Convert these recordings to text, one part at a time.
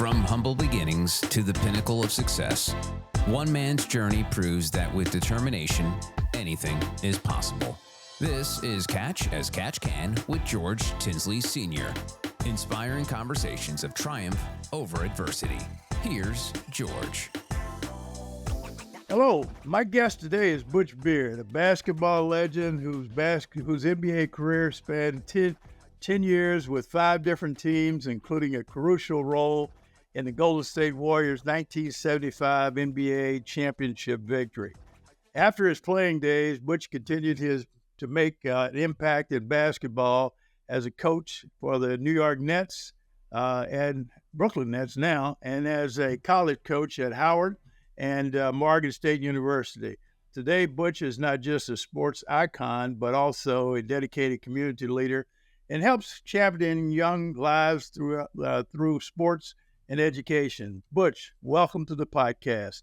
From humble beginnings to the pinnacle of success, one man's journey proves that with determination, anything is possible. This is Catch as Catch Can with George Tinsley Sr. Inspiring conversations of triumph over adversity. Here's George. Hello, my guest today is Butch Beard, a basketball legend whose NBA career spanned 10 years with 5 different teams, including a crucial role in the Golden State Warriors' 1975 NBA championship victory. After his playing days, Butch continued to make an impact in basketball as a coach for the New York Nets and Brooklyn Nets now, and as a college coach at Howard and Morgan State University. Today, Butch is not just a sports icon, but also a dedicated community leader and helps champion young lives through sports and education. Butch, welcome to the podcast.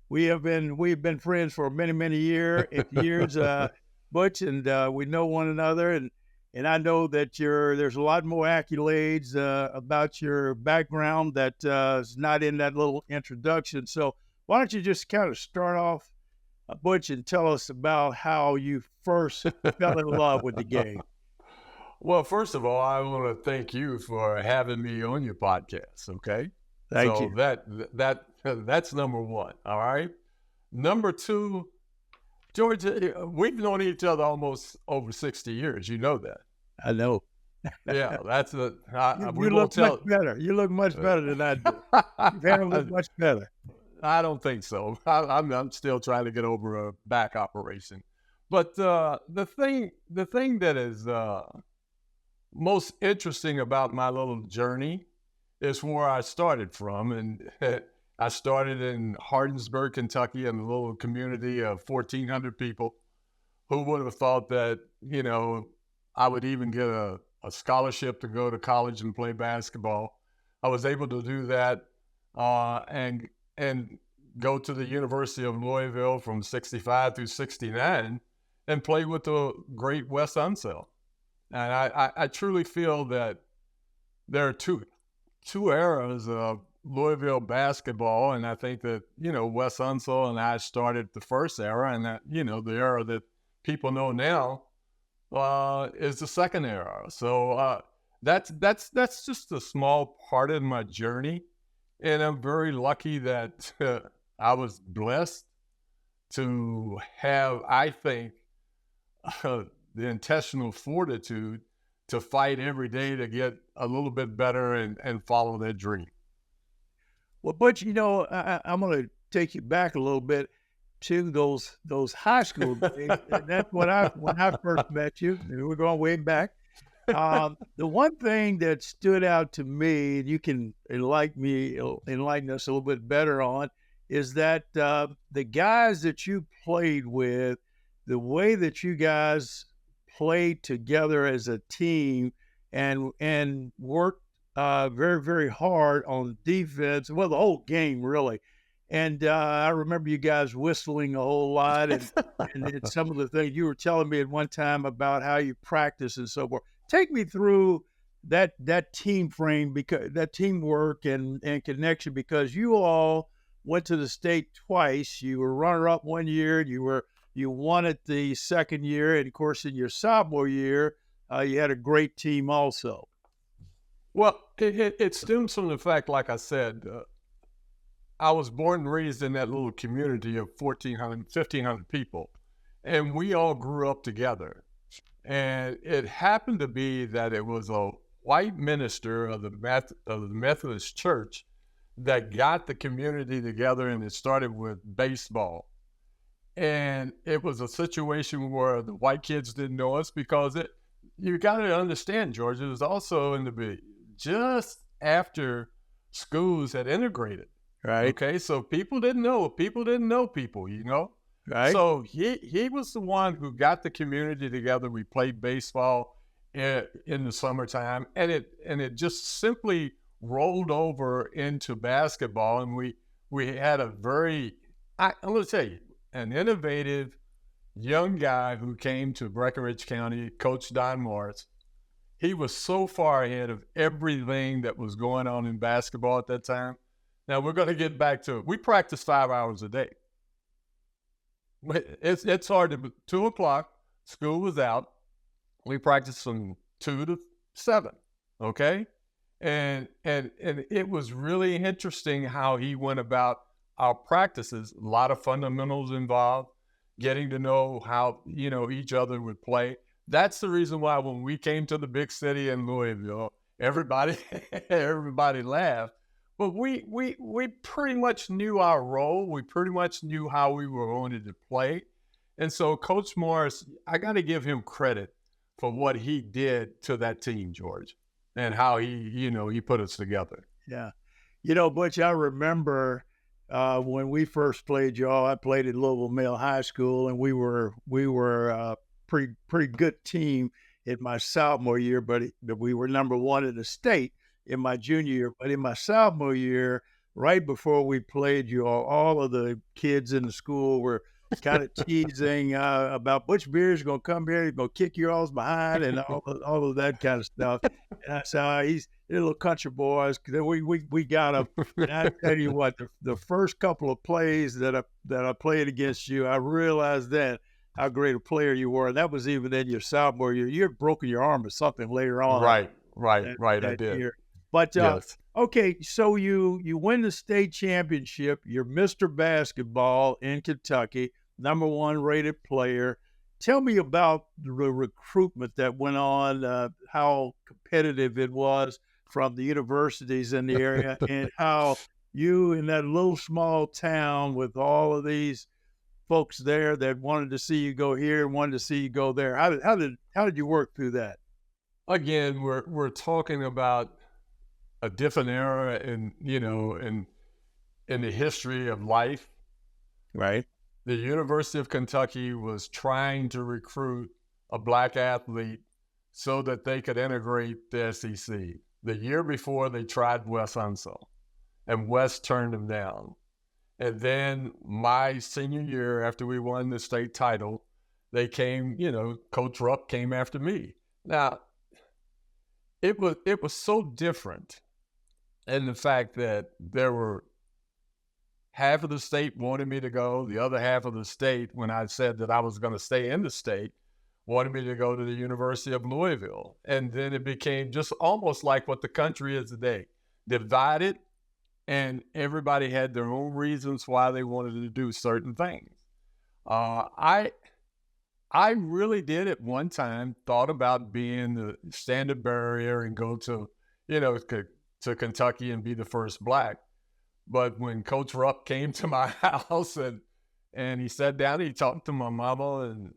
We've been friends for many years, Butch, and we know one another, and I know that there's a lot more accolades about your background that is not in that little introduction. So why don't you just kind of start off, Butch, and tell us about how you first fell in love with the game. Well, first of all, I want to thank you for having me on your podcast. Okay, thank you. That's number one. All right. Number two, George, we've known each other almost over 60 years. You know that. I know. Yeah, that's a. You look much better. You look much better than I do. You've had to look much better. I don't think so. I'm still trying to get over a back operation. But the thing that is most interesting about my little journey is where I started from. And I started in Hardinsburg, Kentucky, in a little community of 1,400 people. Who would have thought that, I would even get a scholarship to go to college and play basketball. I was able to do that and go to the University of Louisville from 65 through 69 and play with the great Wes Unseld. And I truly feel that there are two eras of Louisville basketball, and I think that, Wes Unseld and I started the first era, and that, the era that people know now is the second era. So that's just a small part of my journey, and I'm very lucky that I was blessed to have, I think, the intestinal fortitude to fight every day to get a little bit better and follow that dream. Well, Butch, I'm going to take you back a little bit to those high school days. And that's when I first met you. And we're going way back. The one thing that stood out to me, and you can enlighten us a little bit better on, is that the guys that you played with, the way that you guys played together as a team and worked very, very hard on defense. Well, the whole game, really. And I remember you guys whistling a whole lot and some of the things you were telling me at one time about how you practice and so forth. Take me through that team frame, because that teamwork and connection, because you all went to the state twice. You were runner-up one year. You won it the second year, and of course, in your sophomore year, you had a great team also. Well, it stems from the fact, like I said, I was born and raised in that little community of 1,500 people, and we all grew up together. And it happened to be that it was a white minister of the Methodist Church that got the community together, and it started with baseball. And it was a situation where the white kids didn't know us because you got to understand, George, it was also just after schools had integrated. Right. Okay. So people didn't know people, Right. So he was the one who got the community together. We played baseball in the summertime, and it just simply rolled over into basketball. And we had I'm going to tell you, an innovative young guy who came to Breckinridge County, Coach Don Morris, he was so far ahead of everything that was going on in basketball at that time. Now we're going to get back to it. We practiced 5 hours a day. It's hard to 2 o'clock. School was out. We practiced from 2 to 7. Okay, and it was really interesting how he went about our practices. A lot of fundamentals involved, getting to know how each other would play. That's the reason why when we came to the big city in Louisville, everybody laughed. But we pretty much knew our role. We pretty much knew how we were going to play. And so Coach Morris, I got to give him credit for what he did to that team, George, and how he put us together. Yeah. Butch, I remember when we first played y'all. I played at Louisville Male High School, and we were pretty good team in my sophomore year, but we were number 1 in the state in my junior year. But in my sophomore year, right before we played you all of the kids in the school were kind of teasing about Butch Beard's going to come here, he's going to kick your all's behind, and all of that kind of stuff. And I said, he's little country boys. We got him. And I tell you what, the first couple of plays that I played against you, I realized then how great a player you were. And that was even in your sophomore year. You had broken your arm or something later on. Right. I did. Year. But yes. Okay, so you win the state championship. You're Mr. Basketball in Kentucky, number 1 rated player. Tell me about the recruitment that went on, how competitive it was from the universities in the area, and how you in that little small town with all of these folks there that wanted to see you go here and wanted to see you go there. How did you work through that? Again, we're talking about a different era in the history of life. Right. The University of Kentucky was trying to recruit a black athlete so that they could integrate the SEC. The year before, they tried Wes Unseld, and Wes turned him down. And then my senior year, after we won the state title, they came, Coach Rupp came after me. Now, it was so different in the fact that there were half of the state wanted me to go. The other half of the state, when I said that I was going to stay in the state, wanted me to go to the University of Louisville. And then it became just almost like what the country is today, divided, and everybody had their own reasons why they wanted to do certain things. I really did at one time thought about being the standard bearer and go to, to Kentucky and be the first black. But when Coach Rupp came to my house and he sat down, he talked to my mama, and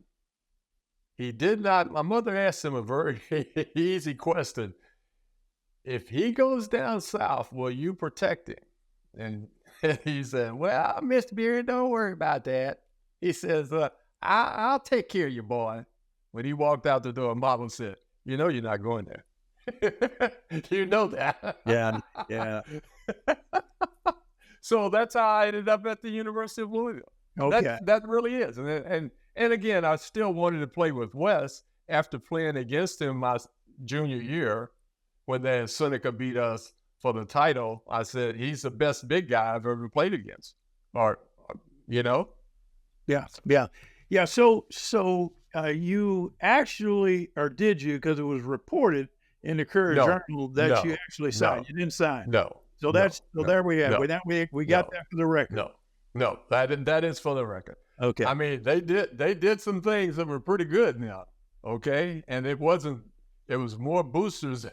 he did not. My mother asked him a very easy question. If he goes down south, will you protect him? And he said, well, Mr. Beard, don't worry about that. He says, I'll take care of you, boy. When he walked out the door, Mama said, you're not going there. You know that. Yeah. So that's how I ended up at the University of Louisville. Okay. That really is. And again, I still wanted to play with Wes after playing against him my junior year when then Seneca beat us for the title. I said, he's the best big guy I've ever played against. Yeah. So you actually, or did you, because it was reported in the Courier Journal that you actually signed. You didn't sign. No. So there we have. We got that for the record. No, that is for the record. Okay. I mean, they did some things that were pretty good now. Okay. And it was more boosters.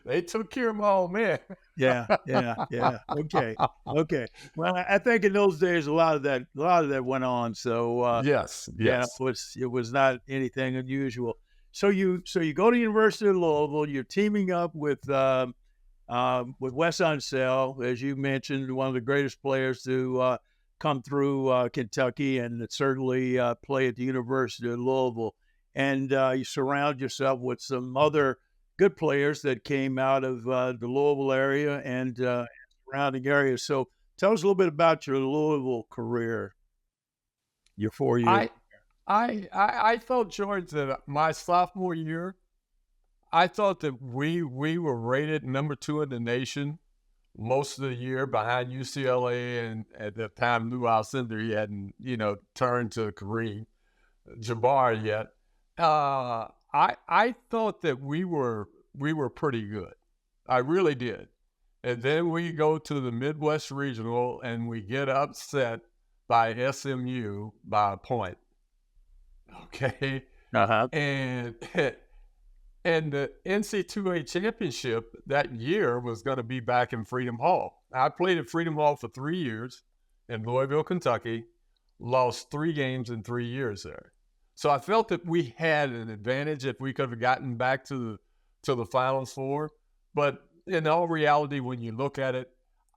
They took care of my old man. Yeah. Okay. Well, I think in those days, a lot of that went on. So yes. Yeah, it was not anything unusual. So you go to University of Louisville. You're teaming up with Wes Unseld, as you mentioned, one of the greatest players to come through Kentucky, and certainly play at the University of Louisville. And you surround yourself with some other good players that came out of the Louisville area and surrounding areas. So tell us a little bit about your Louisville career, your 4 years. I felt, George, that my sophomore year, I thought that we were rated number 2 in the nation most of the year behind UCLA, and at that time Lou Alcindor, he hadn't, turned to Kareem Jabbar yet. I thought that we were pretty good. I really did. And then we go to the Midwest Regional and we get upset by SMU by a point. Okay. Uh-huh. And the NC2A championship that year was going to be back in Freedom Hall. I played at Freedom Hall for 3 years in Louisville, Kentucky, lost 3 games in 3 years there. So I felt that we had an advantage if we could have gotten back to the Finals Four. But in all reality, when you look at it,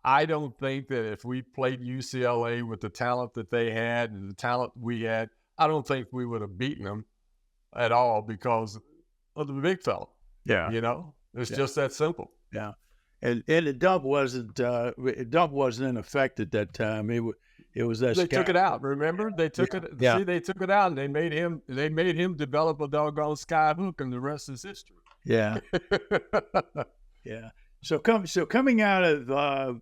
I don't think that if we played UCLA with the talent that they had and the talent we had, I don't think we would have beaten them at all because of the big fella. Yeah. It's just that simple. Yeah. And the dump wasn't in effect at that time. It was that they took it out. Remember, they took it. Yeah. See, they took it out, and they made him develop a doggone sky hook, and the rest is history. Yeah. Yeah. So coming out of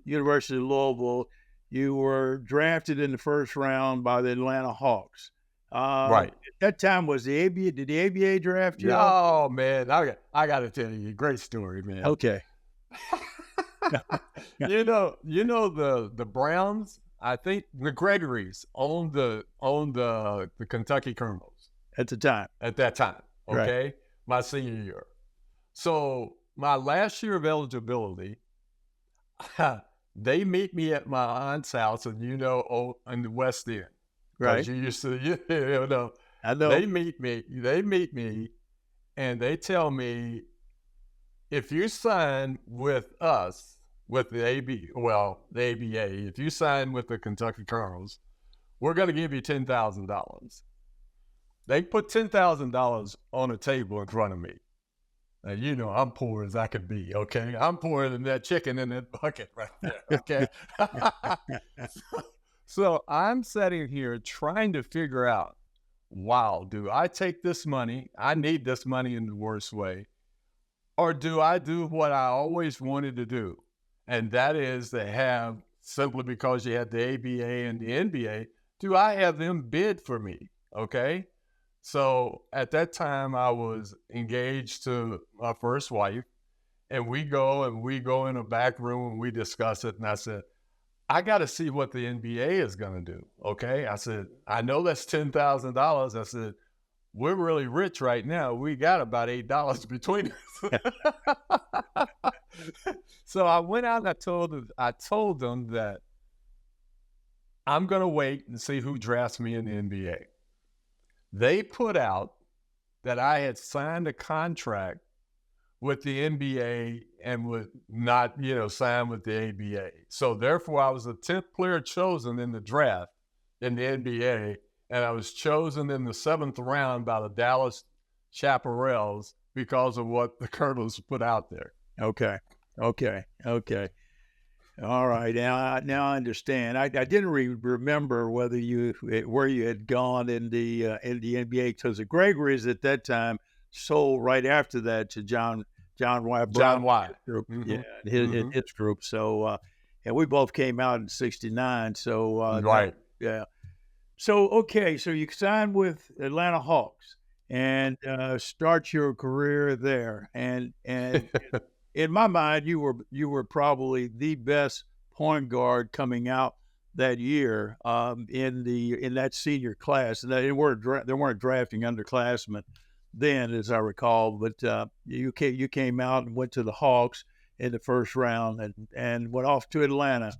University of Louisville, you were drafted in the first round by the Atlanta Hawks. Right. At that time, was the ABA? Did the ABA draft you? Oh man, I got to tell you, great story, man. Okay. You know the Browns. I think the Gregories owned the Kentucky Colonels At the time. at that time. Okay, Right. My senior year. So my last year of eligibility, they meet me at my aunt's house, and in the West End. Right. You used to, I know. They meet me, and they tell me, if you sign with us, with the ABA, if you sign with the Kentucky Colonels, we're going to give you $10,000. They put $10,000 on a table in front of me. And I'm poor as I could be, okay? I'm poorer than that chicken in that bucket right there, okay? So I'm sitting here trying to figure out, wow, do I take this money? I need this money in the worst way. Or do I do what I always wanted to do? And that is to have, simply because you had the ABA and the NBA, do I have them bid for me? Okay. So at that time I was engaged to my first wife, and we go in a back room and we discuss it. And I said, I got to see what the NBA is going to do. Okay. I said, I know that's $10,000. I said, we're really rich right now. We got about $8 between us. So I went out and I told them that I'm going to wait and see who drafts me in the NBA. They put out that I had signed a contract with the NBA and would not, sign with the ABA. So therefore, I was the 10th player chosen in the draft in the NBA, and I was chosen in the 7th round by the Dallas Chaparrals because of what the Colonels put out there. Okay. All right. Now I understand. I didn't remember where you had gone in the NBA, because the Gregories at that time sold right after that to John Wyatt. John Wyatt group. Mm-hmm. Yeah, his group. So and we both came out in '69. So right. Yeah. So okay. So you signed with Atlanta Hawks and start your career there. And in my mind, you were probably the best point guard coming out that year in that senior class. And they weren't drafting underclassmen then, as I recall. But you came out and went to the Hawks in the first round and went off to Atlanta.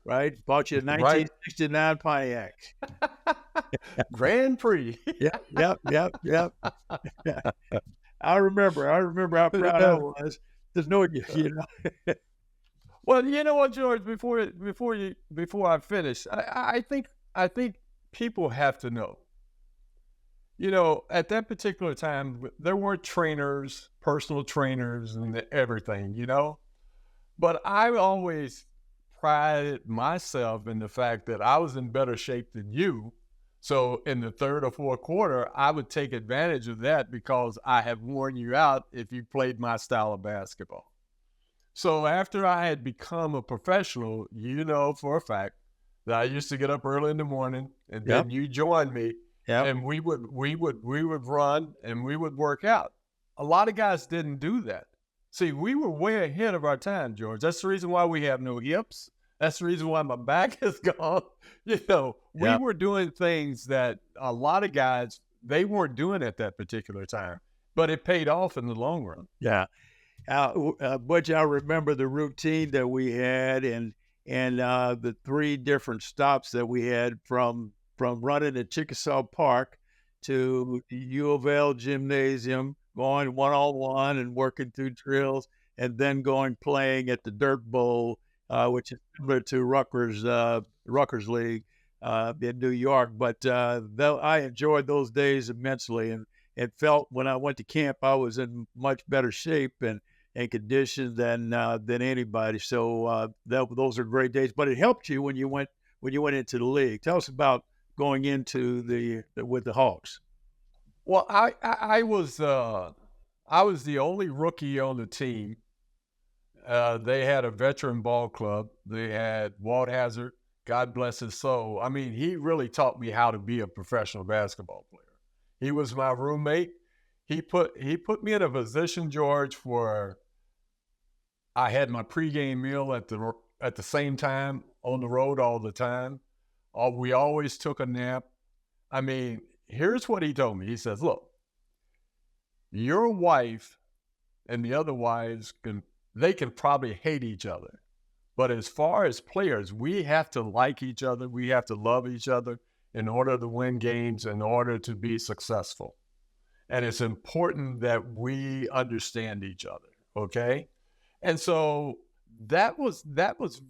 Right, bought you a 1969 Pontiac Grand Prix. Yep. I remember how proud I was. There's no, Well, you know what, George? Before I finish, I think people have to know. At that particular time, there weren't trainers, personal trainers, and everything. But I always prided myself in the fact that I was in better shape than you, So in the third or fourth quarter, I would take advantage of that because I have worn you out if you played my style of basketball. So after I had become a professional, you know for a fact that I used to get up early in the morning, and then you joined me, and we would run and we would work out. A lot of guys didn't do that. See, we were way ahead of our time, George. That's the reason why we have no hips. That's the reason why my back is gone. You know, we were doing things that a lot of guys, they weren't doing at that particular time, but it paid off in the long run. Yeah. Butch, I remember the routine that we had and the 3 different stops that we had from running at Chickasaw Park to the U of L gymnasium, going one-on-one and working through drills, and then going playing at the Dirt Bowl, which is similar to Rutgers League in New York. But I enjoyed those days immensely, and felt when I went to camp I was in much better shape and condition than anybody. So those are great days. But it helped you when you went into the league. Tell us about going into with the Hawks. Well, I was the only rookie on the team. They had a veteran ball club. They had Walt Hazard, God bless his soul. I mean, he really taught me how to be a professional basketball player. He was my roommate. He put me in a position, George, where I had my pregame meal at the same time on the road all the time. We always took a nap. I mean, here's what he told me. He says, look, your wife and the other wives can probably hate each other. But as far as players, we have to like each other. We have to love each other in order to win games, in order to be successful. And it's important that we understand each other, okay? And so that was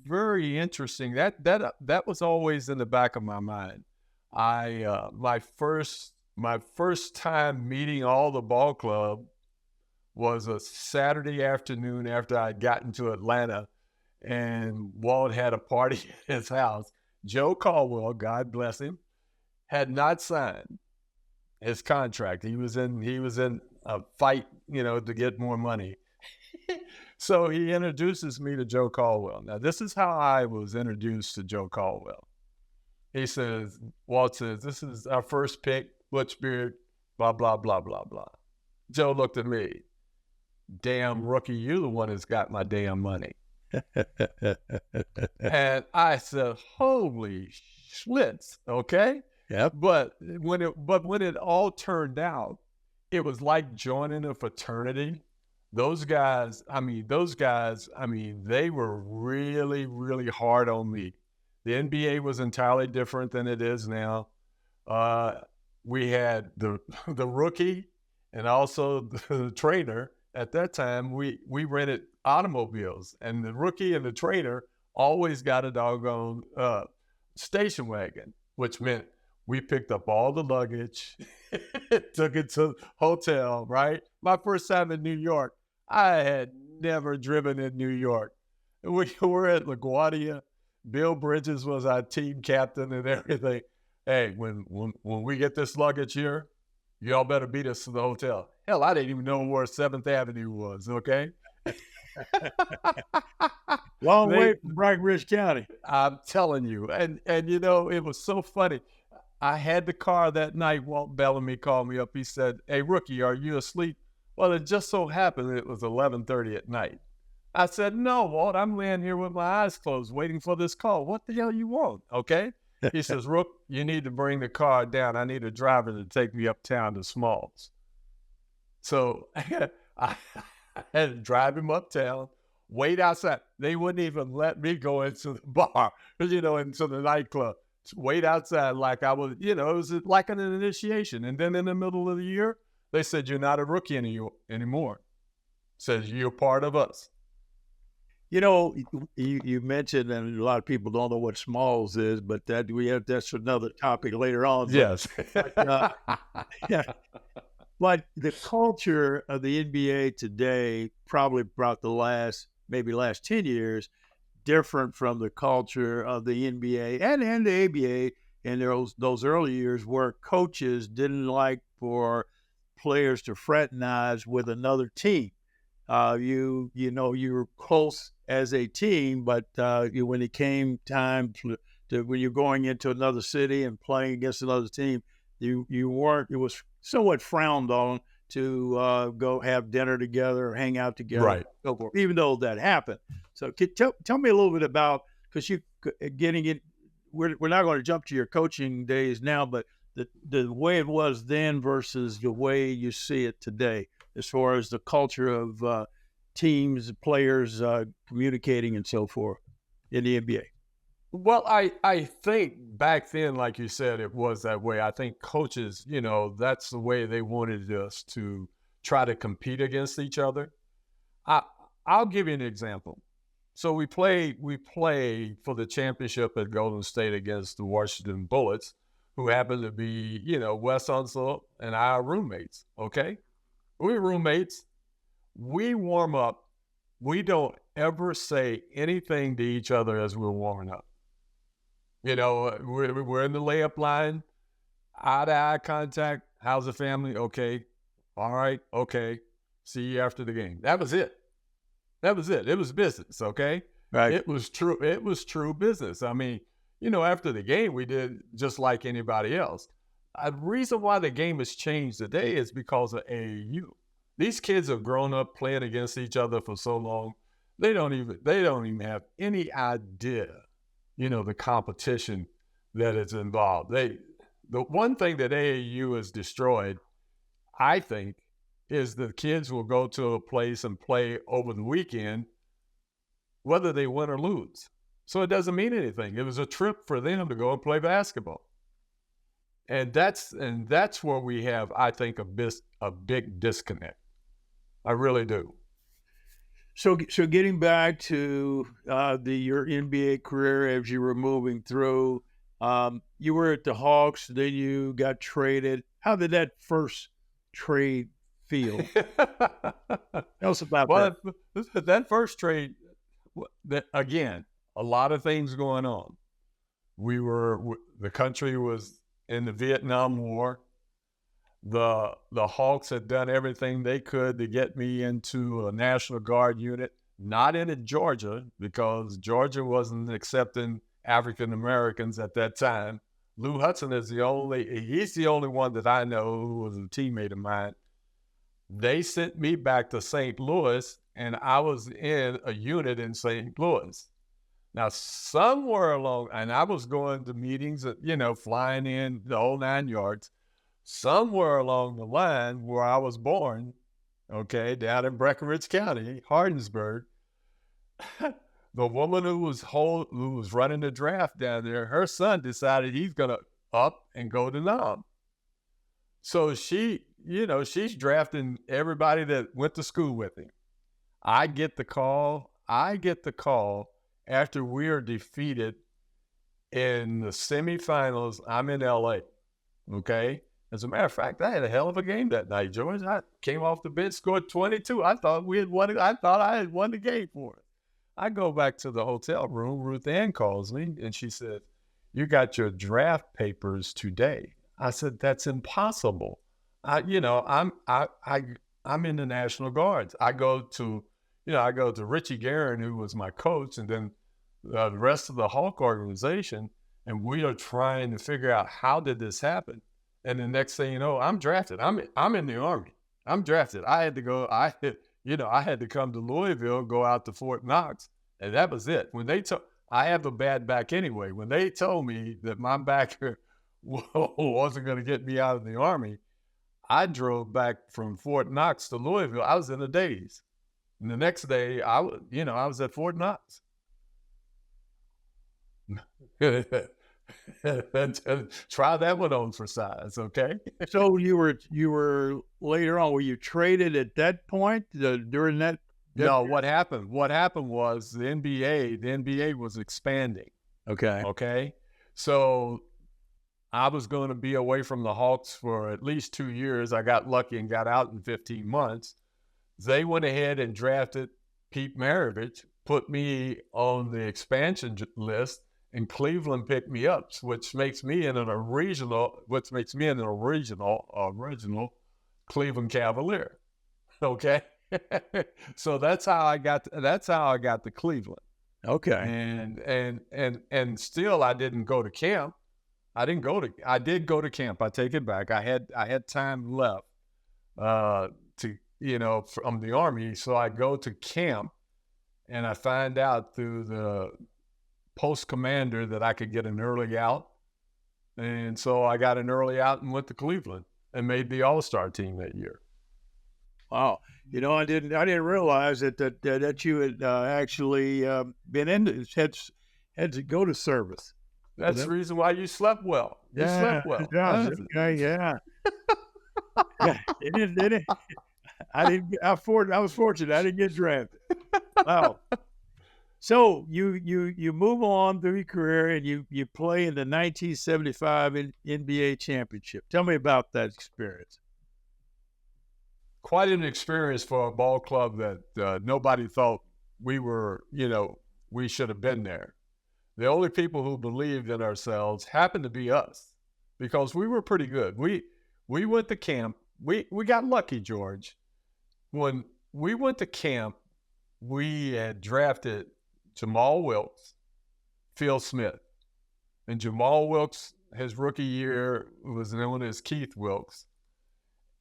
very interesting. That was always in the back of my mind. My first time meeting all the ball club was a Saturday afternoon after I'd gotten to Atlanta, and Walt had a party at his house. Joe Caldwell, God bless him, had not signed his contract. He was in a fight, to get more money. So he introduces me to Joe Caldwell. Now, this is how I was introduced to Joe Caldwell. Walt says, this is our first pick, Butch Beard, blah, blah, blah, blah, blah. Joe looked at me. Damn rookie, you're the one that's got my damn money. And I said, holy schlitz, okay? Yep. But when it all turned out, it was like joining a fraternity. Those guys, they were really, really hard on me. The NBA was entirely different than it is now. We had the rookie and also the trainer. At that time, we rented automobiles, and the rookie and the trainer always got a doggone station wagon, which meant we picked up all the luggage, took it to the hotel, right? My first time in New York, I had never driven in New York. We were at LaGuardia. Bill Bridges was our team captain and everything. Hey, when we get this luggage here, y'all better beat us to the hotel. Hell, I didn't even know where 7th Avenue was, okay? Long way from Breckenridge County. I'm telling you. And it was so funny. I had the car that night. Walt Bellamy called me up. He said, hey, rookie, are you asleep? Well, it just so happened it was 11:30 at night. I said, no, Walt, I'm laying here with my eyes closed waiting for this call. What the hell you want, okay? He says, Rook, you need to bring the car down. I need a driver to take me uptown to Smalls. So I had to drive him uptown, wait outside. They wouldn't even let me go into the bar, into the nightclub. Wait outside like I was, it was like an initiation. And then in the middle of the year, they said, you're not a rookie anymore. Says, you're part of us. You mentioned, and a lot of people don't know what Smalls is, but that's another topic later on. Yes. But the culture of the NBA today, probably about the last 10 years, different from the culture of the NBA and the ABA in those early years where coaches didn't like for players to fraternize with another team. You were close as a team, but when it came time to when you're going into another city and playing against another team, you weren't. It was somewhat frowned on to go have dinner together or hang out together, Right. so forth, even though that happened. So tell me a little bit about, because you getting it. We're not going to jump to your coaching days now, but the way it was then versus the way you see it today, as far as the culture of teams, players communicating and so forth in the NBA. Well, I think back then, like you said, it was that way. I think coaches, that's the way they wanted us to try to compete against each other. I'll give you an example. So we played for the championship at Golden State against the Washington Bullets, who happened to be, Wes Unseld and our roommates, okay? We're roommates. We warm up. We don't ever say anything to each other as we're warming up. We're in the layup line, eye-to-eye contact. How's the family? Okay. All right. Okay. See you after the game. That was it. It was business, okay? Right. It was true business. I mean, after the game, we did just like anybody else. The reason why the game has changed today is because of AAU. These kids have grown up playing against each other for so long, they don't even have any idea, the competition that is involved. The one thing that AAU has destroyed, I think, is the kids will go to a place and play over the weekend, whether they win or lose. So it doesn't mean anything. It was a trip for them to go and play basketball. And that's where we have, I think, a big disconnect. I really do. So getting back to your NBA career as you were moving through, you were at the Hawks, then you got traded. How did that first trade feel? Tell us about that. That first trade, again, a lot of things going on. The country was in the Vietnam War. The Hawks had done everything they could to get me into a National Guard unit, not into Georgia, because Georgia wasn't accepting African Americans at that time. Lou Hudson he's the only one that I know who was a teammate of mine. They sent me back to St. Louis, and I was in a unit in St. Louis. Now, somewhere along, and I was going to meetings, flying in the whole 9 yards. Somewhere along the line where I was born, okay, down in Breckinridge County, Hardinsburg, the woman who was running the draft down there, her son decided he's going to up and go to Nam. So she's drafting everybody that went to school with him. I get the call after we are defeated in the semifinals. I'm in LA, okay? As a matter of fact, I had a hell of a game that night, George. I came off the bench, scored 22. I thought I had won the game for it. I go back to the hotel room. Ruth Ann calls me, and she said, "You got your draft papers today." I said, "That's impossible. I'm in the National Guards. I go to Richie Guerin, who was my coach, and then the rest of the Hawk organization, and we are trying to figure out how did this happen." And the next thing you know, I'm drafted. I'm in the Army. I'm drafted. I had to go. I had to come to Louisville, go out to Fort Knox, and that was it. When I have a bad back anyway. When they told me that my back wasn't going to get me out of the Army, I drove back from Fort Knox to Louisville. I was in a daze. And the next day, I was at Fort Knox. Try that one on for size, okay? So you were later on. Were you traded at that point during that? No. What happened? What happened was the NBA was expanding. Okay. So I was going to be away from the Hawks for at least 2 years. I got lucky and got out in 15 months. They went ahead and drafted Pete Maravich, put me on the expansion list, and Cleveland picked me up, which makes me an original Cleveland Cavalier. Okay, so that's how I got to Cleveland. Okay. And still I didn't go to camp. I did go to camp. I take it back. I had time left from the Army, so I go to camp, and I find out through the post commander that I could get an early out, and so I got an early out and went to Cleveland and made the All-Star team that year. Wow. I didn't realize that you had actually had to go to service. That's the reason why you slept well. You slept well. Yeah. Yeah. It didn't. I was fortunate. I didn't get drafted. Wow. So you move on through your career and you play in the 1975 NBA championship. Tell me about that experience. Quite an experience for a ball club that nobody thought we should have been there. The only people who believed in ourselves happened to be us, because we were pretty good. We went to camp. We got lucky, George. When we went to camp, we had drafted Jamal Wilkes, Phil Smith. And Jamal Wilkes, his rookie year, was known as Keith Wilkes.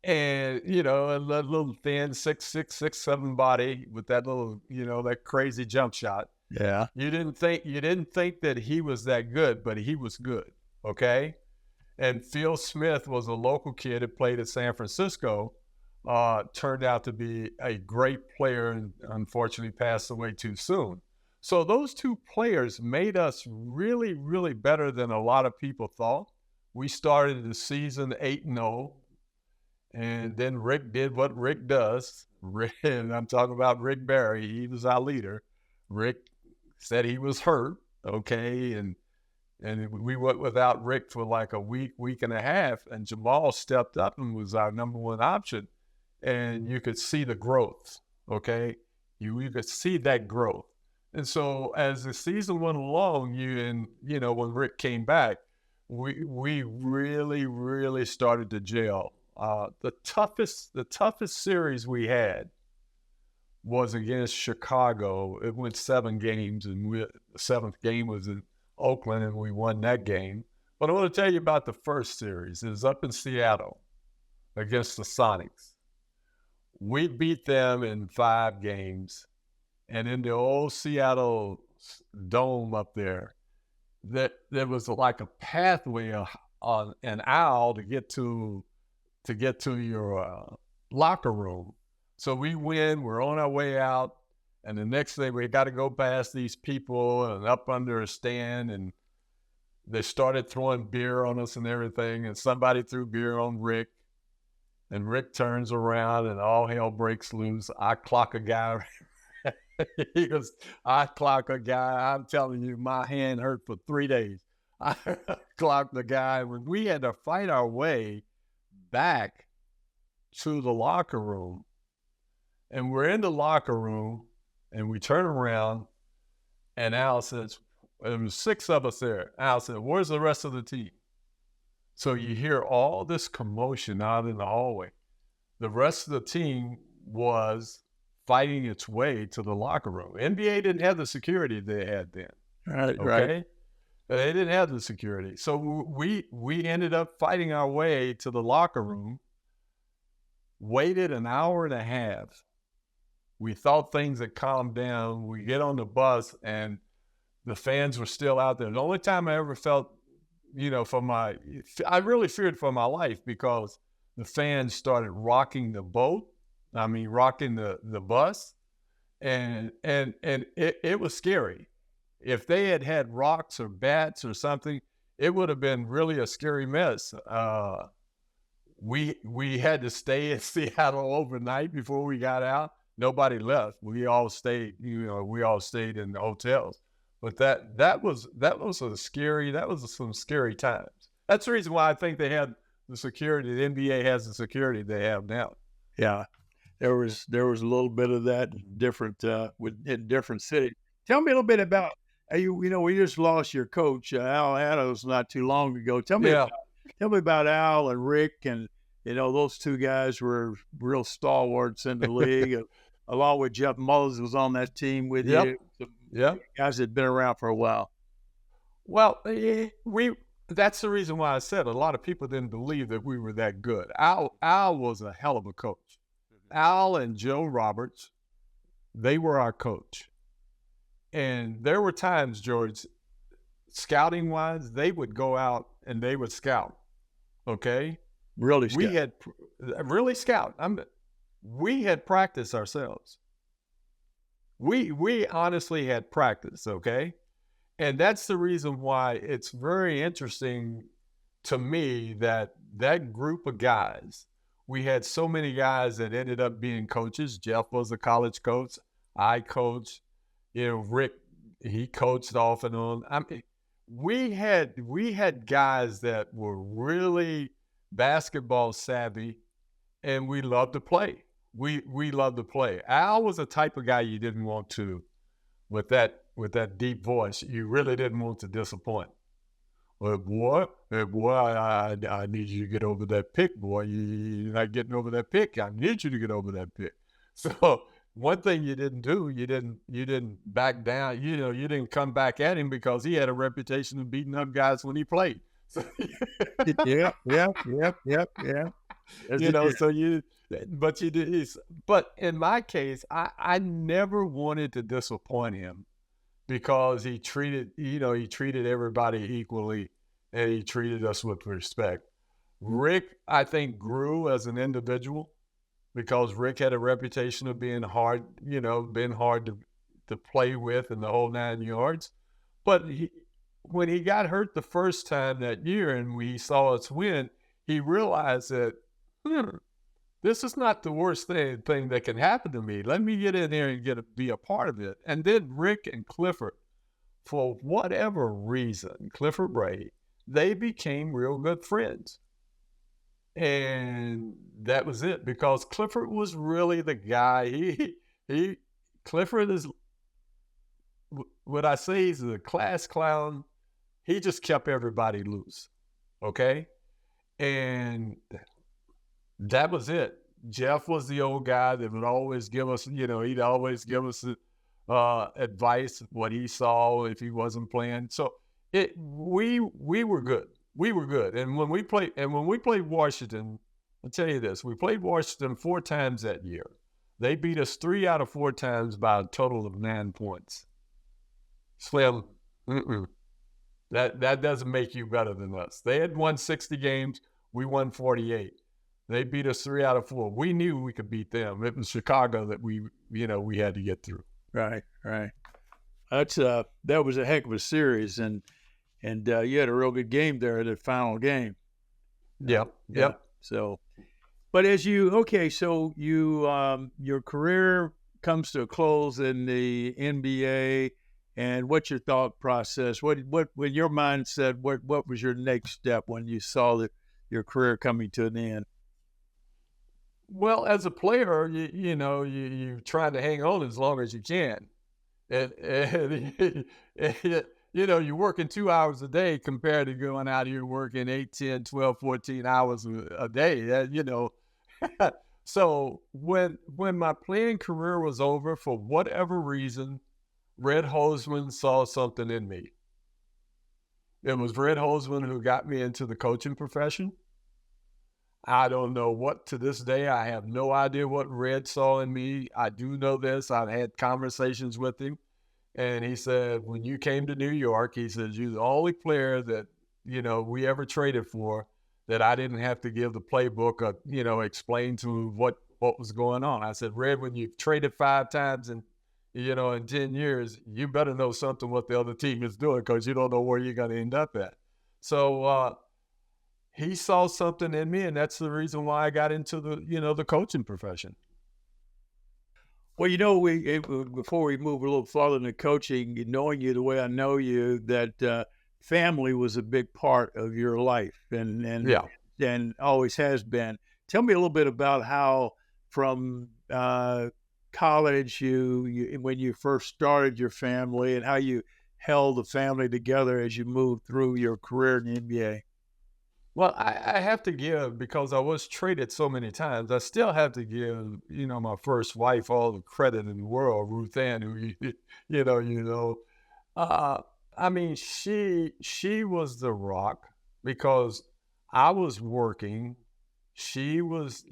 And, a little thin, 6'6", 6'7" body with that little, that crazy jump shot. Yeah. You didn't think that he was that good, but he was good. Okay. And Phil Smith was a local kid that played at San Francisco, turned out to be a great player and unfortunately passed away too soon. So those two players made us really, really better than a lot of people thought. We started the season 8-0, and then Rick did what Rick does. And I'm talking about Rick Barry. He was our leader. Rick said he was hurt, okay, and we went without Rick for like a week and a half, and Jamal stepped up and was our number one option, and you could see the growth, okay? You could see that growth. And so as the season went along, when Rick came back, we really, really started to gel. The toughest series we had was against Chicago. It went 7 games, and the 7th game was in Oakland, and we won that game. But I want to tell you about the first series. It was up in Seattle against the Sonics. We beat them in 5 games, and in the old Seattle dome up there, there was like a pathway on an aisle to get to your locker room. So we win, we're on our way out, and the next thing we got to go past these people and up under a stand, and they started throwing beer on us and everything, and somebody threw beer on Rick, and Rick turns around and all hell breaks loose. I clock a guy. He goes, I clock a guy. I'm telling you, my hand hurt for 3 days. I clocked the guy. When we had to fight our way back to the locker room, and we're in the locker room, and we turn around, and Al says, there was 6 of us there. Al said, where's the rest of the team? So you hear all this commotion out in the hallway. The rest of the team was fighting its way to the locker room. NBA didn't have the security they had then. Right, okay? right. They didn't have the security. So we ended up fighting our way to the locker room, waited an hour and a half. We thought things had calmed down. We get on the bus, and the fans were still out there. The only time I ever felt, I really feared for my life, because the fans started rocking the boat. Rocking the bus, and it was scary. If they had rocks or bats or something, it would have been really a scary mess. We had to stay in Seattle overnight before we got out. Nobody left. We all stayed. We all stayed in the hotels. But that was some scary times. That's the reason why I think they had the security. The NBA has the security they have now. Yeah. There was a little bit of that in different cities. Tell me a little bit about Hey, we just lost your coach, Al Adams, not too long ago. Tell me about Al and Rick, and those two guys were real stalwarts in the league. Along with Jeff Mullins was on that team with Yep. you. Some Yep. guys that had been around for a while. Well, that's the reason why I said a lot of people didn't believe that we were that good. Al was a hell of a coach. Al and Joe Roberts, they were our coach. And there were times, George, scouting wise, they would go out and they would scout. Okay? Really scout. We had really scout. We had practice ourselves. We honestly had practice, okay? And that's the reason why it's very interesting to me that group of guys, we had so many guys that ended up being coaches. Jeff was a college coach. I coached. Rick, he coached off and on. I mean, we had guys that were really basketball savvy, and we loved to play. We loved to play. Al was the type of guy you didn't want to, with that deep voice, you really didn't want to disappoint. Well, boy, I need you to get over that pick, boy. You're not getting over that pick. I need you to get over that pick. So one thing you didn't do, you didn't back down. You didn't come back at him because he had a reputation of beating up guys when he played. So, yeah. But you did. But in my case, I never wanted to disappoint him because he treated everybody equally, and he treated us with respect. Rick, I think, grew as an individual because Rick had a reputation of being hard to play with in the whole 9 yards. But when he got hurt the first time that year and we saw us win, he realized that, this is not the worst thing that can happen to me. Let me get in there and be a part of it. And then Rick and Clifford, for whatever reason, Clifford Bray, they became real good friends. And that was it, because Clifford was really the guy. Clifford is, what I say, he's a class clown. He just kept everybody loose, okay? And that was it. Jeff was the old guy that would always give us, he'd always give us advice, what he saw if he wasn't playing. So we were good. We were good. And when we played Washington, I'll tell you this, we played Washington 4 times that year. They beat us 3 out of 4 times by a total of 9 points. Slim, that doesn't make you better than us. They had won 60 games. We won 48. They beat us 3 out of 4. We knew we could beat them. It was Chicago that we had to get through. Right. That was a heck of a series, and you had a real good game there in the final game. Yep. So, but so your career comes to a close in the NBA, and what's your thought process? What when your mind said, what was your next step when you saw your career coming to an end? Well, as a player, you try to hang on as long as you can. And you're working 2 hours a day compared to going out here working 8, 10, 12, 14 hours a day. So when my playing career was over, for whatever reason, Red Holzman saw something in me. It was Red Holzman who got me into the coaching profession. I don't know what, to this day, I have no idea what Red saw in me. I do know this. I've had conversations with him. And he said, when you came to New York, he said, you're the only player that, we ever traded for that I didn't have to give the playbook or, explain to what was going on. I said, Red, when you've traded 5 times in 10 years, you better know something what the other team is doing, because you don't know where you're going to end up at. So, he saw something in me, and that's the reason why I got into the coaching profession. Well, before we move a little farther into coaching, knowing you the way I know you, that family was a big part of your life, and always has been. Tell me a little bit about how, from college, you when you first started your family, and how you held the family together as you moved through your career in the NBA? Well, I have to give, because I was traded so many times, I still have to give, my first wife all the credit in the world, Ruth Ann, who, uh, I mean, she was the rock, because I was working. She was,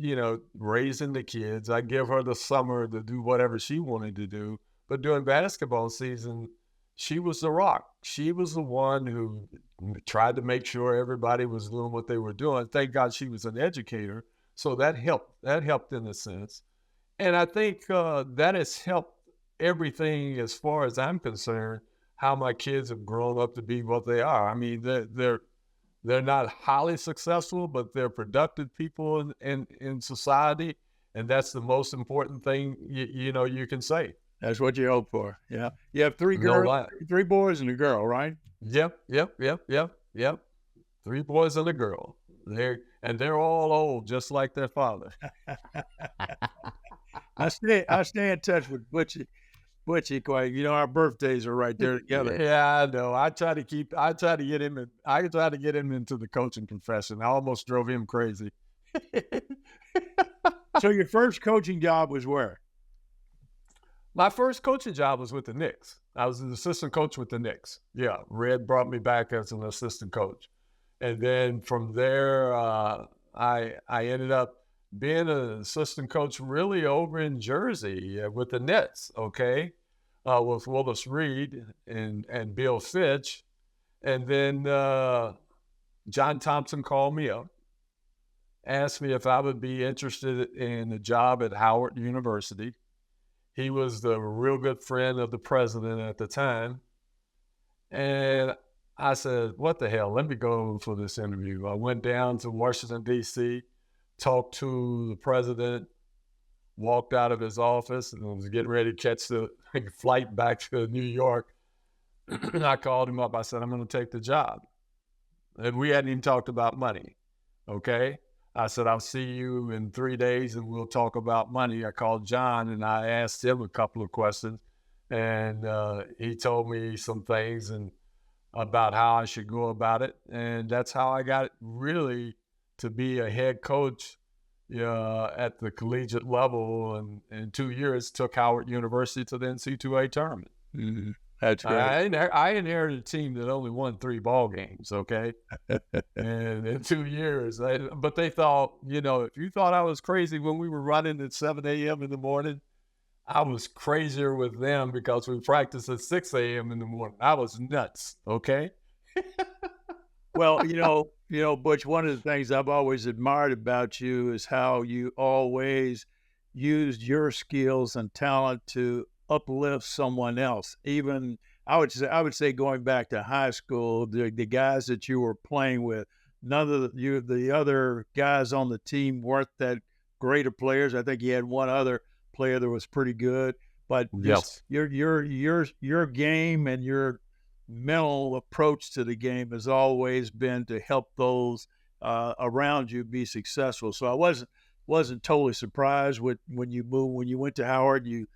raising the kids. I give her the summer to do whatever she wanted to do. But during basketball season, she was the rock. She was the one who tried to make sure everybody was doing what they were doing. Thank God she was an educator. So that helped. That helped in a sense. And I think that has helped everything, as far as I'm concerned, how my kids have grown up to be what they are. I mean, they're not highly successful, but they're productive people in society, and that's the most important thing you can say. That's what you hope for. Yeah. You have three No girls, lie. 3 boys and a girl, right? Yep. 3 boys and a girl. They're all old, just like their father. I stay in touch with Butchie quite. Our birthdays are right there together. Yeah, I know. I try to get him into the coaching profession. I almost drove him crazy. So your first coaching job was where? My first coaching job was with the Knicks. I was an assistant coach with the Knicks. Yeah, Red brought me back as an assistant coach. And then from there, I ended up being an assistant coach really over in Jersey with the Nets, okay, with Willis Reed and Bill Fitch. And then John Thompson called me up, asked me if I would be interested in a job at Howard University. He was the real good friend of the president at the time. And I said, what the hell, let me go for this interview. I went down to Washington, D.C., talked to the president, walked out of his office, and was getting ready to catch the flight back to New York. And I called him up. I said, I'm going to take the job. And we hadn't even talked about money, okay? I said, I'll see you in 3 days and we'll talk about money. I called John and I asked him a couple of questions, and he told me some things and about how I should go about it. And that's how I got really to be a head coach at the collegiate level. And in 2 years, took Howard University to the NCAA tournament. Mm-hmm. That's great. I inherited a team that only won 3 ball games, okay? And in 2 years, but they thought, if you thought I was crazy when we were running at 7 a.m. in the morning, I was crazier with them because we practiced at 6 a.m. in the morning. I was nuts, okay? Well, Butch, one of the things I've always admired about you is how you always used your skills and talent to uplift someone else. Even I would say going back to high school, the guys that you were playing with, none of the other guys on the team weren't that great of players. I think you had one other player that was pretty good, but yes, your game and your mental approach to the game has always been to help those around you be successful. So I wasn't totally surprised when you went to Howard. You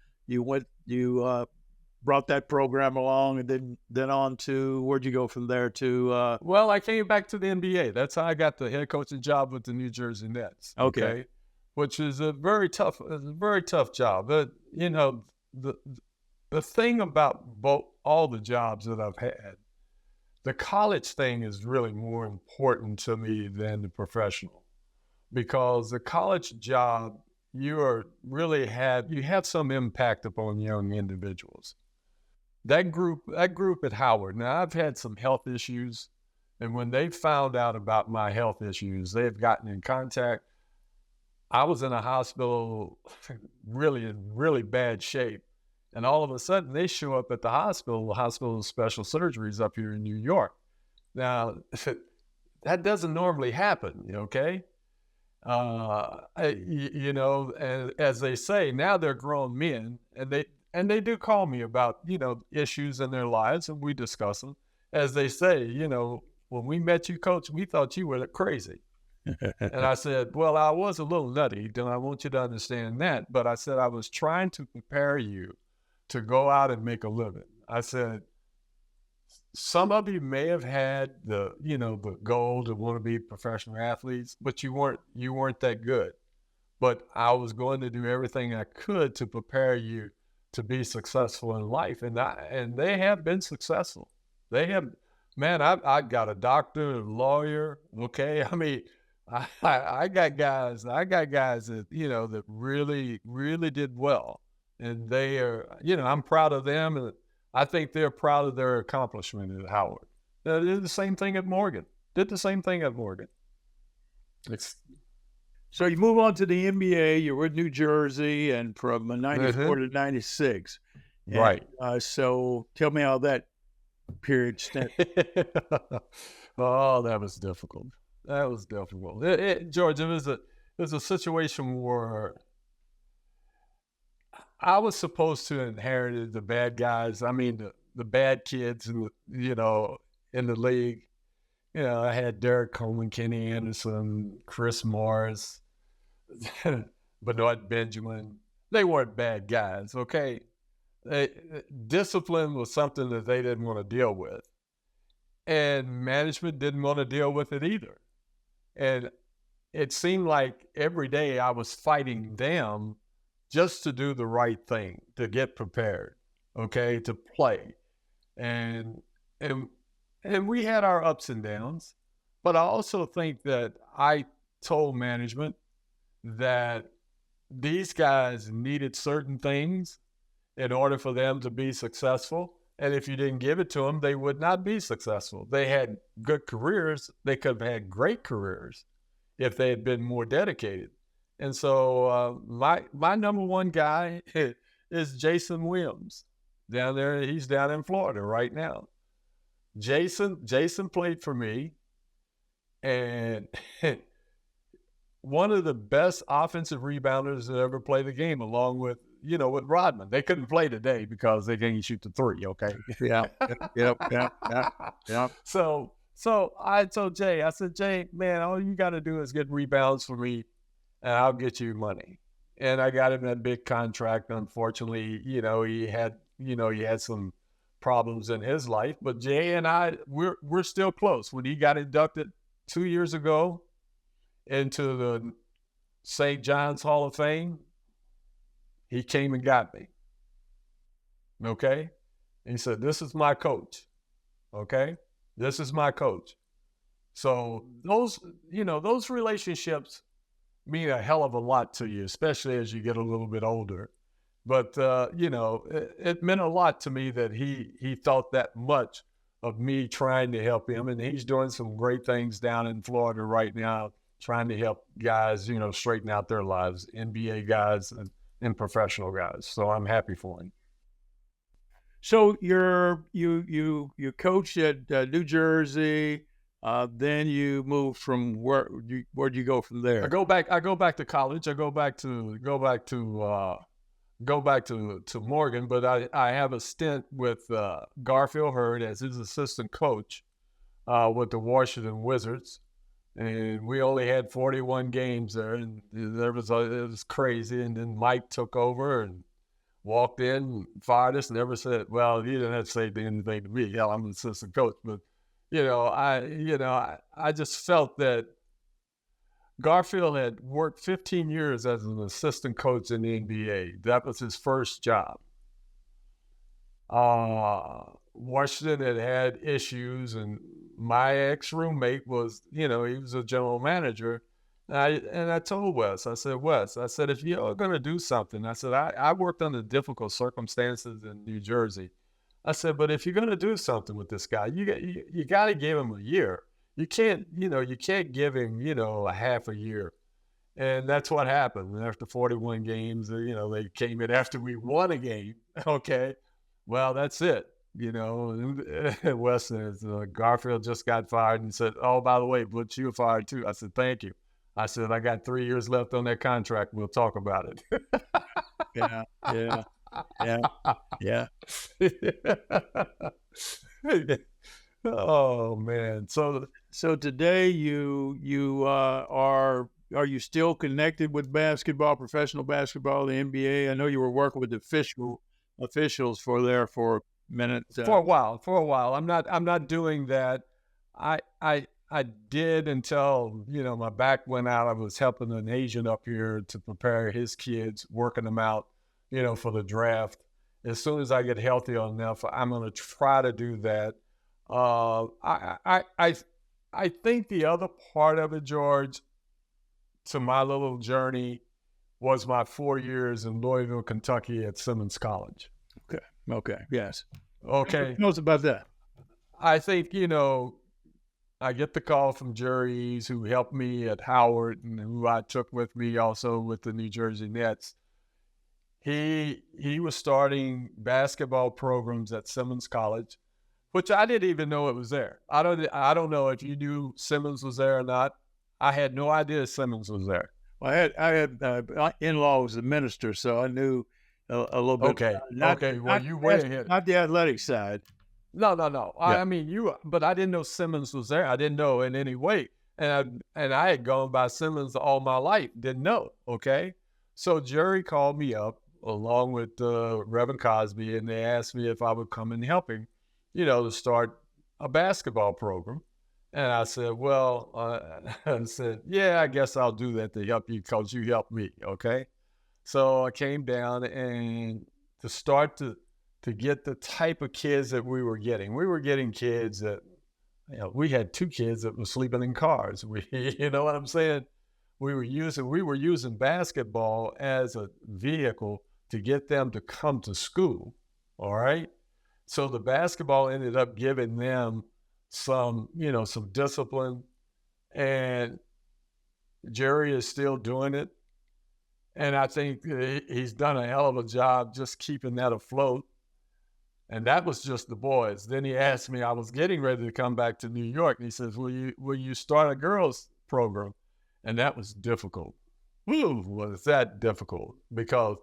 brought that program along, and then on to, where'd you go from there to? Well, I came back to the NBA. That's how I got the head coaching job with the New Jersey Nets. Okay. Which is a very tough job. But the thing about all the jobs that I've had, the college thing is really more important to me than the professional, because the college job, you have some impact upon young individuals. That group at Howard, now I've had some health issues, and when they found out about my health issues, they've gotten in contact. I was in a hospital really in really bad shape, and all of a sudden they show up at the Hospital of Special Surgeries up here in New York. Now, that doesn't normally happen, okay? And as they say, now they're grown men, and they do call me about, issues in their lives, and we discuss them. As they say, when we met you, Coach, we thought you were crazy. And I said, well, I was a little nutty, and I want you to understand that. But I said, I was trying to prepare you to go out and make a living. I said, some of you may have had the goal to want to be professional athletes, but you weren't that good. But I was going to do everything I could to prepare you to be successful in life, and they have been successful. They have, man. I got a doctor, a lawyer. Okay, I mean, I got guys that that really really did well, and they are I'm proud of them, and I think they're proud of their accomplishment at Howard. They did the same thing at Morgan. So you move on to the NBA. You're with New Jersey, and from '94 to '96. Right. So tell me how that period spent. Oh, that was difficult. George, it was a situation where I was supposed to inherit the bad guys. I mean, the bad kids, in the league. I had Derek Coleman, Kenny Anderson, Chris Morris, Benoit Benjamin. They weren't bad guys, okay? Discipline was something that they didn't want to deal with. And management didn't want to deal with it either. And it seemed like every day I was fighting them just to do the right thing, to get prepared, okay, to play. And we had our ups and downs, but I also think that I told management that these guys needed certain things in order for them to be successful. And if you didn't give it to them, they would not be successful. They had good careers. They could have had great careers if they had been more dedicated. And so my number one guy is Jason Williams down there. He's down in Florida right now. Jason played for me, and one of the best offensive rebounders that ever played the game, along with Rodman. They couldn't play today because they can't shoot the three. Okay. Yeah. So I told Jay, I said, Jay, man, all you got to do is get rebounds for me, and I'll get you money. And I got him that big contract. Unfortunately, he had some problems in his life, but Jay and I, we're still close. When he got inducted 2 years ago into the St. John's Hall of Fame, he came and got me. Okay? And he said, "This is my coach." Okay? This is my coach. So those relationships mean a hell of a lot to you, especially as you get a little bit older. But, it meant a lot to me that he thought that much of me trying to help him. And he's doing some great things down in Florida right now, trying to help guys, straighten out their lives, NBA guys and professional guys. So I'm happy for him. So you coached at New Jersey. Then you moved from where'd you go from there? I go back to college. I go back to Morgan, but I have a stint with Garfield Hurd as his assistant coach with the Washington Wizards, and we only had 41 games there, and it was crazy. And then Mike took over and walked in, and fired us, and never said, well, he didn't have to say anything to me. Yeah, I'm an assistant coach, but I just felt that Garfield had worked 15 years as an assistant coach in the NBA. That was his first job. Washington had issues, and my ex-roommate was, he was a general manager. And I told Wes, I said, if you're going to do something, I said, I worked under difficult circumstances in New Jersey. I said, but if you're going to do something with this guy, you got to give him a year. You can't give him, a half a year. And that's what happened. After 41 games, they came in after we won a game. Okay. Well, that's it. Wes says, Garfield just got fired, and said, oh, by the way, Butch, you were fired too. I said, thank you. I said, I got 3 years left on that contract. We'll talk about it. Yeah. Oh man. So today you are you still connected with basketball, professional basketball, the NBA? I know you were working with the officials for minute? For a while. I'm not doing that. I did until, my back went out. I was helping an agent up here to prepare his kids, working them out, for the draft. As soon as I get healthy enough, I'm going to try to do that. I think the other part of it, George, to my little journey was my 4 years in Louisville, Kentucky at Simmons College. Okay. Yes. Okay. Tell us about that. I think, I get the call from Jerry Eaves, who helped me at Howard and who I took with me also with the New Jersey Nets. He was starting basketball programs at Simmons College, which I didn't even know it was there. I don't know if you knew Simmons was there or not. I had no idea Simmons was there. Well, I had my in-law was a minister, so I knew a little bit. Okay. Well, you way ahead. Not the athletic side. No. Yeah. I mean, but I didn't know Simmons was there. I didn't know in any way. And I had gone by Simmons all my life. Didn't know. Okay. So Jerry called me up along with Reverend Cosby, and they asked me if I would come and help him, to start a basketball program. And I said, yeah, I guess I'll do that to help you because you helped me. Okay. So I came down and to start to get the type of kids that we were getting. We were getting kids that, we had 2 kids that were sleeping in cars. You know what I'm saying? We were using basketball as a vehicle to get them to come to school. All right. So the basketball ended up giving them some discipline, and Jerry is still doing it. And I think he's done a hell of a job just keeping that afloat. And that was just the boys. Then he asked me, I was getting ready to come back to New York, and he says, will you start a girls program? And that was difficult. Ooh, was that difficult? Because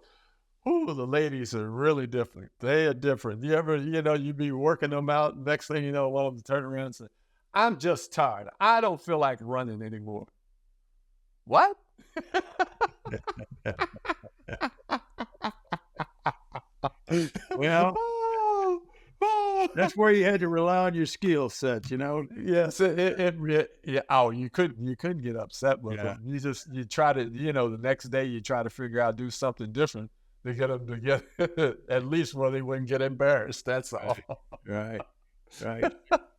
the ladies are really different. They are different. You ever, you be working them out, next thing you know, one of them turn around and say, I'm just tired. I don't feel like running anymore. What? Well, that's where you had to rely on your skill set, Yes, you couldn't get upset with them. You try to, the next day you try to figure out, do something different to get them to get at least where they wouldn't get embarrassed. That's all. Right.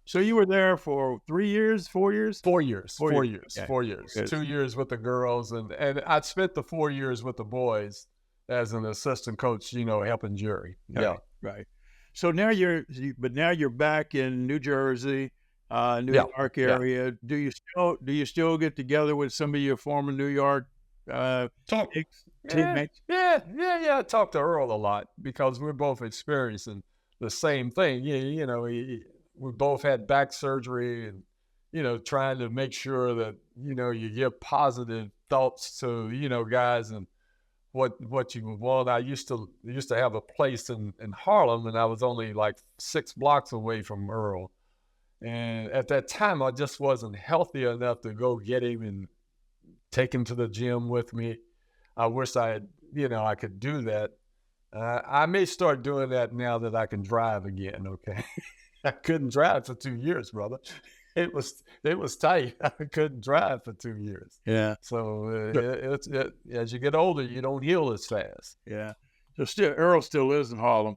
So you were there for 3 years, 4 years? 4 years. 4 years. Okay. 4 years. Good. 2 years with the girls, and I spent the 4 years with the boys as an assistant coach, helping Jerry. Okay. Yeah. Right. So now you're back in New Jersey, New York area. Do you still get together with some of your former New York teammates? Yeah. I talk to Earl a lot because we're both experiencing the same thing. We both had back surgery and, trying to make sure that, you give positive thoughts to, guys and what you want. I used to have a place in Harlem, and I was only like 6 blocks away from Earl. And at that time, I just wasn't healthy enough to go get him and take him to the gym with me. I wish I had, I could do that. I may start doing that now that I can drive again. Okay. I couldn't drive for 2 years, brother. It was tight. I couldn't drive for 2 years. Yeah. So as you get older, you don't heal as fast. Yeah. So Earl still lives in Harlem.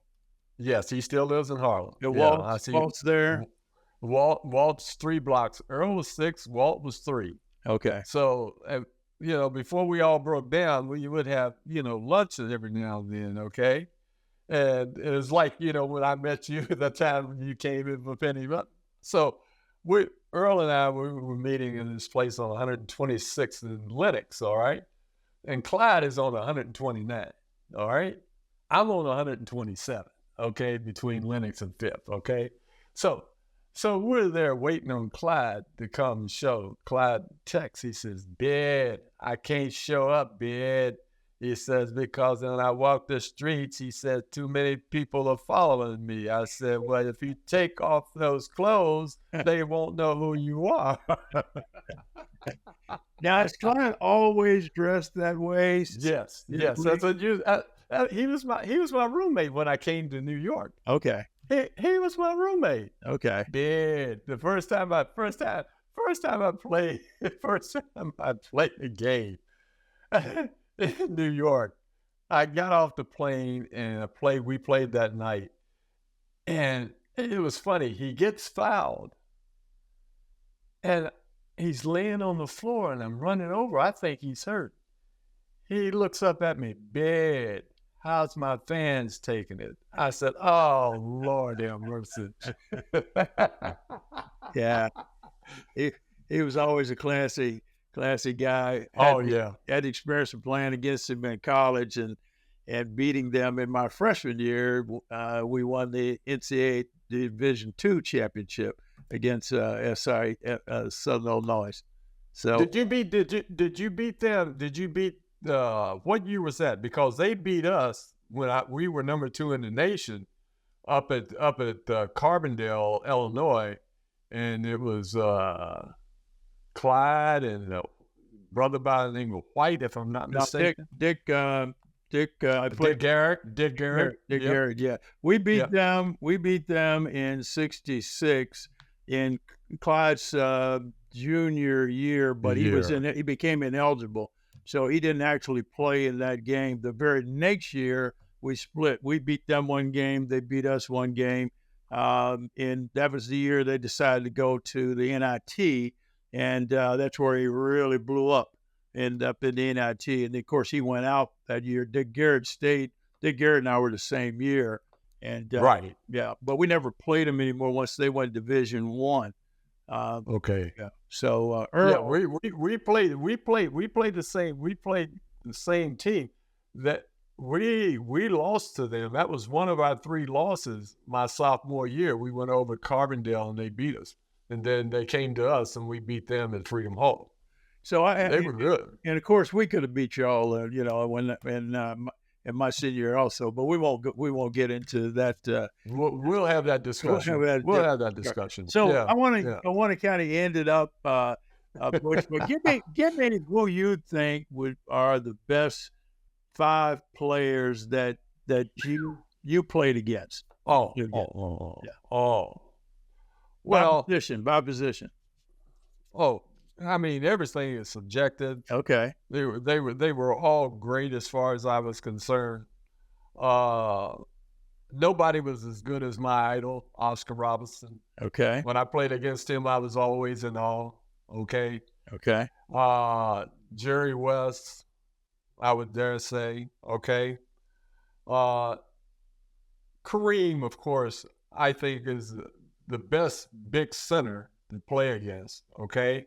Yes, he still lives in Harlem. Walt's there. Walt's 3 blocks. Earl was 6. Walt was 3. Okay. So before we all broke down, we would have lunch every now and then. Okay. And it was like, when I met you at the time you came in for Penny. So Earl and I, we were meeting in this place on 126th and Lenox, all right? And Clyde is on 129, all right? I'm on 127, okay, between Lenox and 5th, okay? So we're there waiting on Clyde to come show. Clyde texts, he says, Beard, I can't show up, Beard. He says, because when I walk the streets, he said, too many people are following me. I said, well, if you take off those clothes, they won't know who you are. Now, is Clyde always dressed that way? Yes. That's what he was my roommate when I came to New York. Okay. He was my roommate. Okay. Beard. The first time I played the game in New York, I got off the plane and we played that night. And it was funny. He gets fouled. And he's laying on the floor and I'm running over. I think he's hurt. He looks up at me, Beard, how's my fans taking it? I said, oh, Lord have mercy. Yeah. He was always a classy guy. Had the experience of playing against him in college and beating them in my freshman year. We won the NCAA Division II championship against Southern Illinois. So did you beat them? Did you beat what year was that? Because they beat us when we were number 2 in the nation up at Carbondale, Illinois, and it was Clyde and a brother by the name of White, if I'm not mistaken. Dick Garrett. Yeah, we beat them. We beat them in '66 in Clyde's junior year, but he became ineligible, so he didn't actually play in that game. The very next year we split. We beat them one game. They beat us one game. And that was the year they decided to go to the NIT, and that's where he really blew up. Ended up in the NIT, and of course he went out that year. Dick Garrett stayed. Dick Garrett and I were the same year, and right, yeah. But we never played them anymore once they went Division I. Okay. Yeah. So we played the same team that we lost to them. That was one of our 3 losses my sophomore year. We went over to Carbondale and they beat us, and then they came to us and we beat them at Freedom Hall. So they were good, and of course we could have beat y'all, in my senior year also. But we won't get into that. We'll have that discussion. We'll have that discussion. So yeah, I want to kind of end it up. Butch, but give me who you think are the best 5 players that you played against. Well, by position. Oh, I mean, everything is subjective. Okay. They were all great as far as I was concerned. Nobody was as good as my idol, Oscar Robertson. Okay. When I played against him, I was always in awe. Okay. Okay. Jerry West, I would dare say. Okay. Kareem, of course, I think is the best big center to play against. Okay.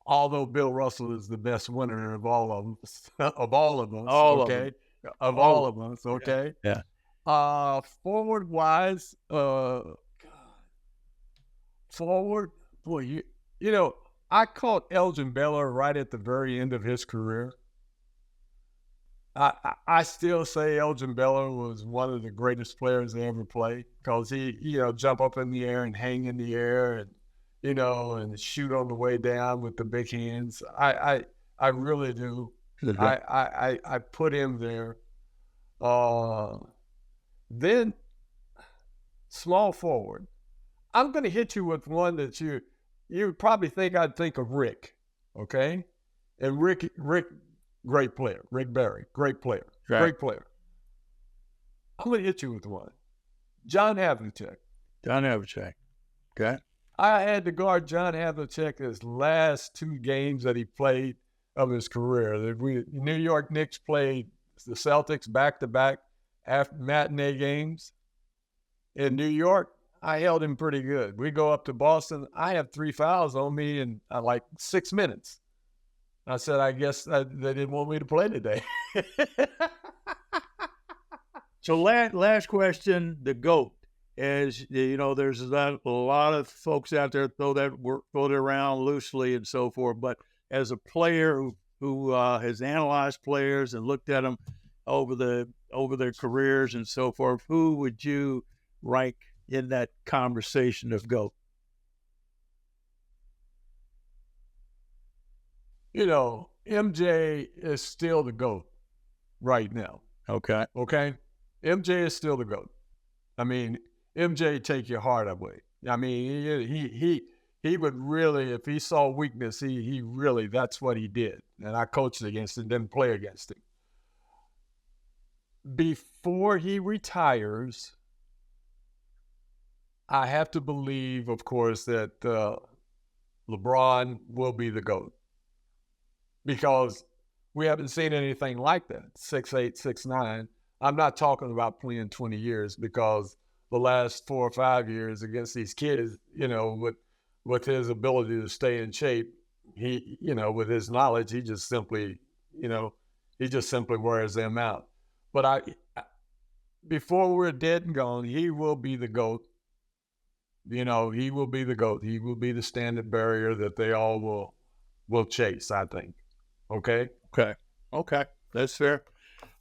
Although Bill Russell is the best winner of all of us, okay? Of all of us, okay? Yeah. Forward wise, forward, boy, you know, I caught Elgin Baylor right at the very end of his career. I still say Elgin Baylor was one of the greatest players to ever play because he, jump up in the air and hang in the air and, and shoot on the way down with the big hands. I really do. I put him there. Then small forward. I'm going to hit you with one that you probably think I'd think of Rick, okay? And Rick, great player. Rick Barry, great player. Right. Great player. I'm going to hit you with one. John Havlicek. Okay. I had to guard John Havlicek his last 2 games that he played of his career. The New York Knicks played the Celtics back-to-back after matinee games. In New York, I held him pretty good. We go up to Boston. I have 3 fouls on me in like 6 minutes. I said, I guess they didn't want me to play today. So last question, the GOAT. As there's a lot of folks out there throw it around loosely and so forth. But as a player who has analyzed players and looked at them over their careers and so forth, who would you rank in that conversation of GOAT? MJ is still the GOAT right now. Okay. MJ is still the GOAT. I mean, MJ take your heart away. I mean, he would really, if he saw weakness, he really, that's what he did. And I coached against him, didn't play against him. Before he retires, I have to believe, of course, that LeBron will be the GOAT, because we haven't seen anything like that. 6'8", 6'9". I'm not talking about playing 20 years, because the last 4 or 5 years against these kids, you know, with his ability to stay in shape, he, you know, with his knowledge, he just simply wears them out. But before we're dead and gone, he will be the GOAT. You know, he will be the GOAT. He will be the standard bearer that they all will chase, I think. Okay? Okay. That's fair.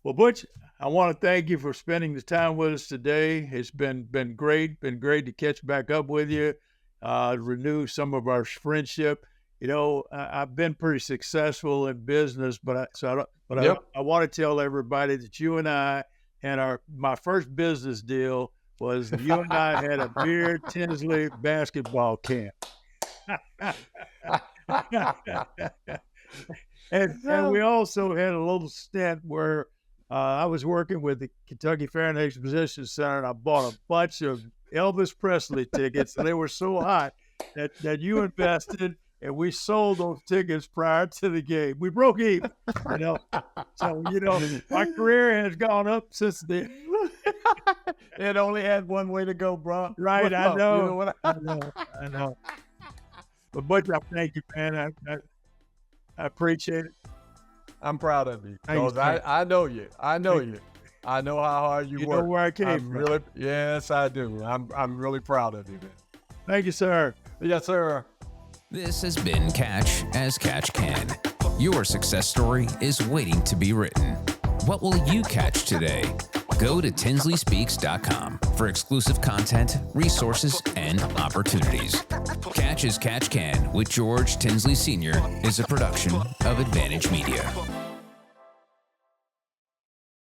Well, Butch, I want to thank you for spending the time with us today. It's been great. Been great to catch back up with you, renew some of our friendship. You know, I've been pretty successful in business, but I want to tell everybody that you and I had my first business deal was you and I had a Beard Tinsley basketball camp. and we also had a little stint where I was working with the Kentucky Fair and Exposition Center, and I bought a bunch of Elvis Presley tickets, and they were so hot that you invested, and we sold those tickets prior to the game. We broke even, you know. So, you know, my career has gone up since then. It only had one way to go, bro. Right, Well, I know. you know what I know. But Butch, I thank you, man. I appreciate it. I'm proud of you. Thanks, Because I know you. I know you. I know how hard you work. You know where I came from. Yes, I do. I'm really proud of you, man. Thank you, sir. Yes, sir. This has been Catch as Catch Can. Your success story is waiting to be written. What will you catch today? Go to tinsleyspeaks.com for exclusive content, resources, and opportunities. Catch as Catch Can with George Tinsley Sr. is a production of Advantage Media.